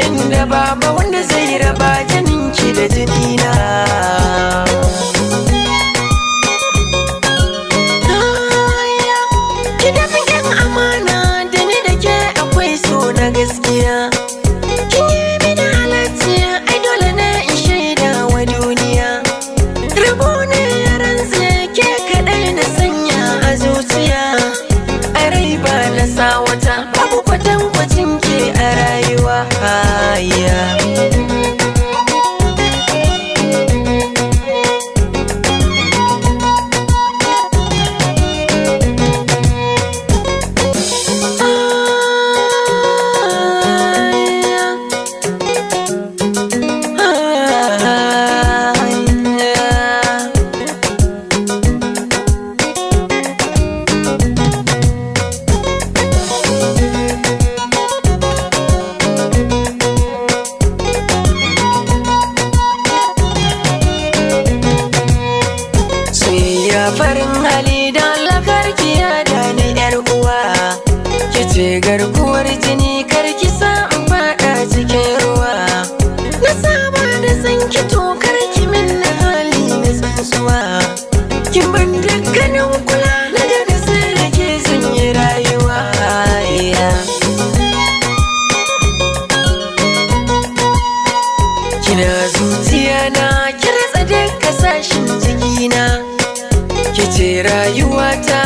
inda baba wanda zai raba jininki da jinina. Ki da fagen amana da ni da ke akwai so na gaskiya. Kin yi mini halarciya, ai dole na in shaida wa duniya. Rabo ne ya rantse ke kaɗai na sanya a zuciya. A rai ba na sa wata, babu kwatankwacin ke a rayuwa. Farin hali da lakarkiya da ni yar uwa, kice garkuwar jini karki sa in fada cikin ruwa. Na saba da san ki to karki min na hali na tsuntsuwa. Kin ban dukkanin kula na da sai da ke zan yi rayuwa. Kina zuciya na ki ratsa duka sashin jikina. Kice rayuwata